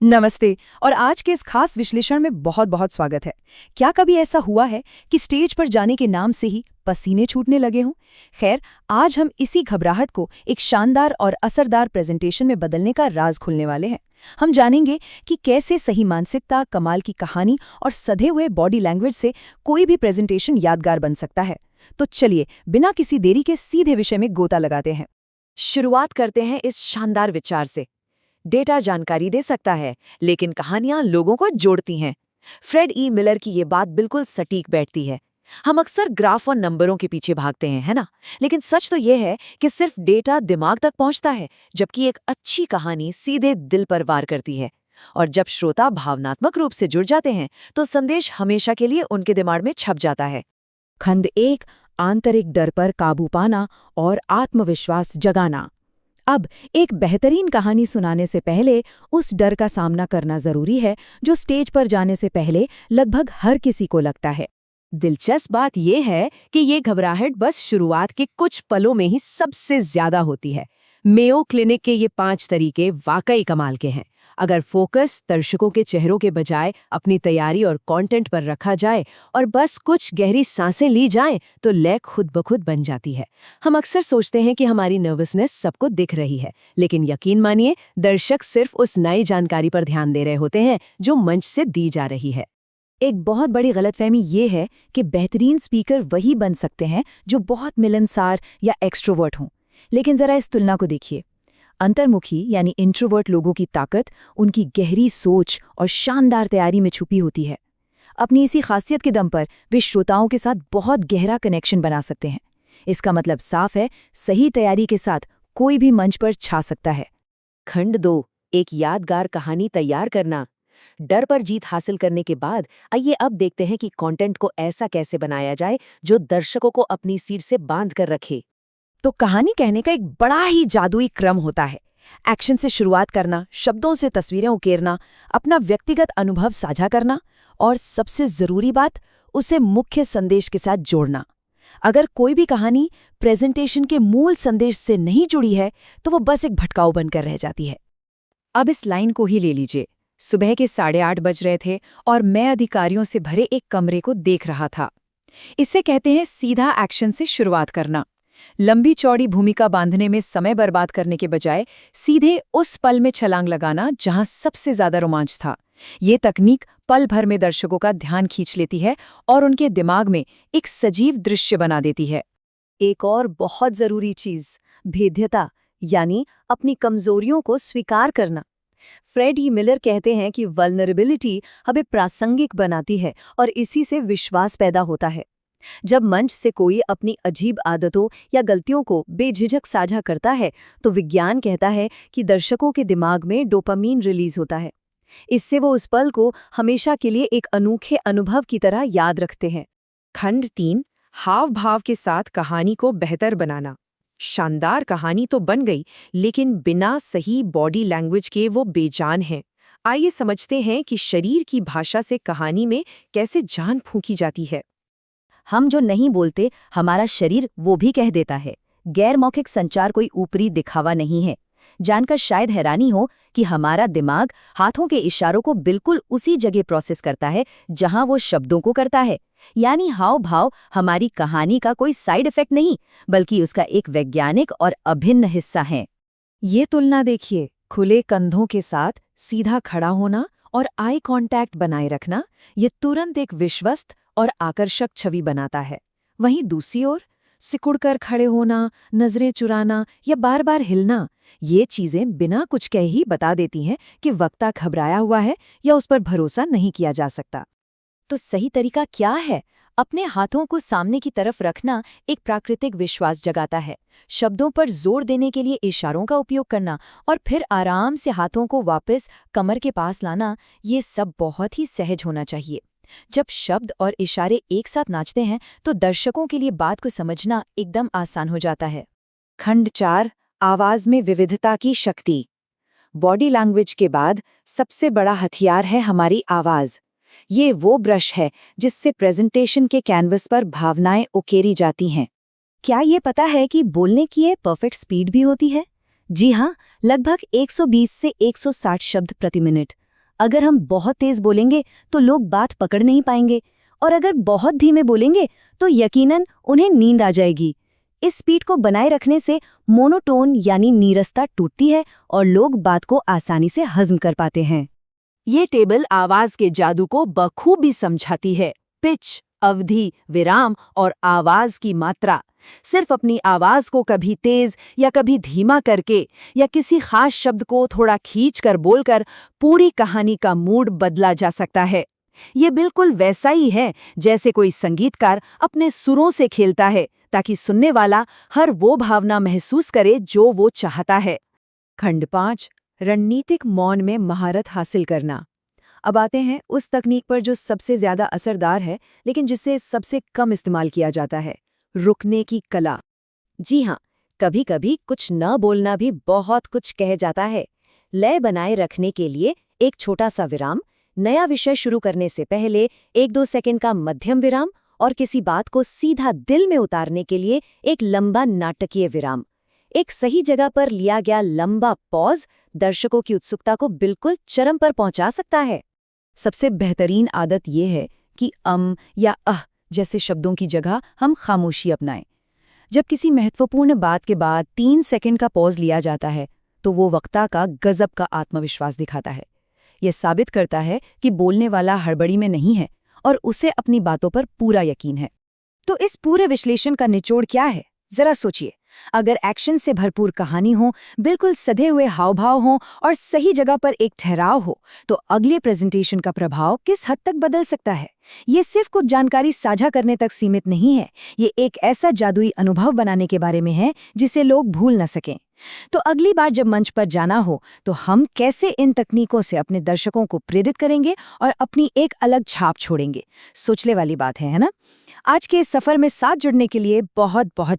नमस्ते। और आज के इस खास विश्लेषण में बहुत बहुत स्वागत है। क्या कभी ऐसा हुआ है कि स्टेज पर जाने के नाम से ही पसीने छूटने लगे हों? खैर, आज हम इसी घबराहट को एक शानदार और असरदार प्रेजेंटेशन में बदलने का राज खोलने वाले हैं। हम जानेंगे कि कैसे सही मानसिकता, कमाल की कहानी और सधे हुए बॉडी लैंग्वेज से कोई भी प्रेजेंटेशन यादगार बन सकता है। तो चलिए, बिना किसी देरी के सीधे विषय में गोता लगाते हैं। शुरुआत करते हैं इस शानदार विचार से। डेटा जानकारी दे सकता है, लेकिन कहानियां लोगों को जोड़ती हैं। फ्रेड ई मिलर की ये बात बिल्कुल सटीक बैठती है। हम अक्सर ग्राफ और नंबरों के पीछे भागते हैं, है ना? लेकिन सच तो ये है कि सिर्फ डेटा दिमाग तक पहुंचता है, जबकि एक अच्छी कहानी सीधे दिल पर वार करती है। और जब श्रोता भावनात्मक रूप से जुड़ जाते हैं, तो संदेश हमेशा के लिए उनके दिमाग में छप जाता है। खंड 1, आंतरिक डर पर काबू पाना और आत्मविश्वास जगाना। अब एक बेहतरीन कहानी सुनाने से पहले उस डर का सामना करना जरूरी है जो स्टेज पर जाने से पहले लगभग हर किसी को लगता है। दिलचस्प बात यह है कि ये घबराहट बस शुरुआत के कुछ पलों में ही सबसे ज्यादा होती है। मेयो क्लिनिक के ये 5 तरीके वाकई कमाल के हैं। अगर फोकस दर्शकों के चेहरों के बजाय अपनी तैयारी और कंटेंट पर रखा जाए और बस कुछ गहरी सांसें ली जाएं, तो लय खुद ब खुद बन जाती है। हम अक्सर सोचते हैं कि हमारी नर्वसनेस सबको दिख रही है, लेकिन यकीन मानिए, दर्शक सिर्फ उस नई जानकारी पर ध्यान दे रहे होते हैं जो मंच से दी जा रही है। एक बहुत बड़ी गलतफहमी ये है कि बेहतरीन स्पीकर वही बन सकते हैं जो बहुत मिलनसार या एक्सट्रोवर्ट हों। लेकिन जरा इस तुलना को देखिए। अंतर्मुखी यानी इंट्रोवर्ट लोगों की ताकत उनकी गहरी सोच और शानदार तैयारी में छुपी होती है। अपनी इसी खासियत के दम पर वे श्रोताओं के साथ बहुत गहरा कनेक्शन बना सकते हैं। इसका मतलब साफ है, सही तैयारी के साथ कोई भी मंच पर छा सकता है। खंड 2, एक यादगार कहानी तैयार करना। डर पर जीत हासिल करने के बाद आइए अब देखते हैं कि कंटेंट को ऐसा कैसे बनाया जाए जो दर्शकों को अपनी सीट से बांध कर रखे। तो कहानी कहने का एक बड़ा ही जादुई क्रम होता है। एक्शन से शुरुआत करना, शब्दों से तस्वीरें उकेरना, अपना व्यक्तिगत अनुभव साझा करना और सबसे जरूरी बात, उसे मुख्य संदेश के साथ जोड़ना। अगर कोई भी कहानी प्रेजेंटेशन के मूल संदेश से नहीं जुड़ी है, तो वो बस एक भटकाऊ बनकर रह जाती है। अब इस लाइन को ही ले लीजिए। सुबह के 8:30 बज रहे थे और मैं अधिकारियों से भरे एक कमरे को देख रहा था। इसे कहते हैं सीधा एक्शन से शुरुआत करना। लंबी चौड़ी भूमिका बांधने में समय बर्बाद करने के बजाय सीधे उस पल में छलांग लगाना जहां सबसे ज्यादा रोमांच था। ये तकनीक पल भर में दर्शकों का ध्यान खींच लेती है और उनके दिमाग में एक सजीव दृश्य बना देती है। एक और बहुत जरूरी चीज, भेद्यता, यानी अपनी कमजोरियों को स्वीकार करना। फ्रेड ई मिलर कहते हैं कि वल्नरेबिलिटी हमें प्रासंगिक बनाती है और इसी से विश्वास पैदा होता है। जब मंच से कोई अपनी अजीब आदतों या गलतियों को बेझिझक साझा करता है, तो विज्ञान कहता है कि दर्शकों के दिमाग में डोपामीन रिलीज होता है। इससे वो उस पल को हमेशा के लिए एक अनोखे अनुभव की तरह याद रखते हैं। खंड 3, हाव भाव के साथ कहानी को बेहतर बनाना। शानदार कहानी तो बन गई, लेकिन बिना सही बॉडी लैंग्वेज के वो बेजान है। आइए समझते हैं कि शरीर की भाषा से कहानी में कैसे जान फूंकी जाती है। हम जो नहीं बोलते, हमारा शरीर वो भी कह देता है। गैर मौखिक संचार कोई ऊपरी दिखावा नहीं है। जानकर शायद हैरानी हो कि हमारा दिमाग हाथों के इशारों को बिल्कुल उसी जगह प्रोसेस करता है जहां वो शब्दों को करता है। यानी हाव भाव हमारी कहानी का कोई साइड इफेक्ट नहीं, बल्कि उसका एक वैज्ञानिक और अभिन्न हिस्सा है। ये तुलना देखिए। खुले कंधों के साथ सीधा खड़ा होना और आई कांटेक्ट बनाए रखना, ये तुरंत एक विश्वस्त और आकर्षक छवि बनाता है। वहीं दूसरी ओर सिकुड़कर खड़े होना, नजरें चुराना या बार बार हिलना, ये चीजें बिना कुछ कहे ही बता देती हैं कि वक्ता घबराया हुआ है या उस पर भरोसा नहीं किया जा सकता। तो सही तरीका क्या है? अपने हाथों को सामने की तरफ रखना एक प्राकृतिक विश्वास जगाता है। शब्दों पर जोर देने के लिए इशारों का उपयोग करना और फिर आराम से हाथों को वापस कमर के पास लाना, ये सब बहुत ही सहज होना चाहिए। जब शब्द और इशारे एक साथ नाचते हैं, तो दर्शकों के लिए बात को समझना एकदम आसान हो जाता है। खंड 4, आवाज में विविधता की शक्ति। बॉडी लैंग्वेज के बाद सबसे बड़ा हथियार है हमारी आवाज। ये वो ब्रश है जिससे प्रेजेंटेशन के कैनवस पर भावनाएं उकेरी जाती हैं। क्या ये पता है कि बोलने की ये परफेक्ट स्पीड भी होती है? जी हाँ, लगभग 120 से 160 शब्द प्रति मिनट। अगर हम बहुत तेज बोलेंगे तो लोग बात पकड़ नहीं पाएंगे, और अगर बहुत धीमे बोलेंगे तो यकीनन उन्हें नींद आ जाएगी। इस स्पीड को बनाए रखने से मोनोटोन यानी नीरसता टूटती है और लोग बात को आसानी से हजम कर पाते हैं। ये टेबल आवाज के जादू को बखूबी समझाती है। पिच, अवधि, विराम और आवाज की मात्रा। सिर्फ अपनी आवाज को कभी तेज या कभी धीमा करके या किसी खास शब्द को थोड़ा खींचकर बोलकर पूरी कहानी का मूड बदला जा सकता है। ये बिल्कुल वैसा ही है जैसे कोई संगीतकार अपने सुरों से खेलता है ताकि सुनने वाला हर वो भावना महसूस करे जो वो चाहता है। खंड 5, रणनीतिक मौन में महारत हासिल करना। अब आते हैं उस तकनीक पर जो सबसे ज्यादा असरदार है लेकिन जिसे सबसे कम इस्तेमाल किया जाता है, रुकने की कला। जी हाँ, कभी-कभी कुछ न बोलना भी बहुत कुछ कह जाता है। लय बनाए रखने के लिए एक छोटा सा विराम, नया विषय शुरू करने से पहले 1-2 सेकंड का मध्यम विराम और किसी बात को सीधा दिल में उतारने के लिए एक लंबा नाटकीय विराम। एक सही जगह पर लिया गया लंबा पॉज दर्शकों की उत्सुकता को बिल्कुल चरम पर पहुंचा सकता है। सबसे बेहतरीन आदत ये है कि या जैसे शब्दों की जगह हम खामोशी अपनाएं। जब किसी महत्वपूर्ण बात के बाद 3 सेकंड का पॉज लिया जाता है तो वो वक्ता का गजब का आत्मविश्वास दिखाता है। ये साबित करता है कि बोलने वाला हड़बड़ी में नहीं है और उसे अपनी बातों पर पूरा यकीन है। तो इस पूरे विश्लेषण का निचोड़ क्या है? जरा सोचिए, अगर एक्शन से भरपूर कहानी हो, बिल्कुल सधे हुए हावभाव हों और सही जगह पर एक ठहराव हो, तो अगले प्रेजेंटेशन का प्रभाव किस हद तक बदल सकता है? ये सिर्फ कुछ जानकारी साझा करने तक सीमित नहीं है, ये एक ऐसा जादुई अनुभव बनाने के बारे में है जिसे लोग भूल न सकें। तो अगली बार जब मंच पर जाना हो तो हम कैसे इन तकनीकों से अपने दर्शकों को प्रेरित करेंगे और अपनी एक अलग छाप छोड़ेंगे? सोचने वाली बात है ना? आज के इस सफर में साथ जुड़ने के लिए बहुत बहुत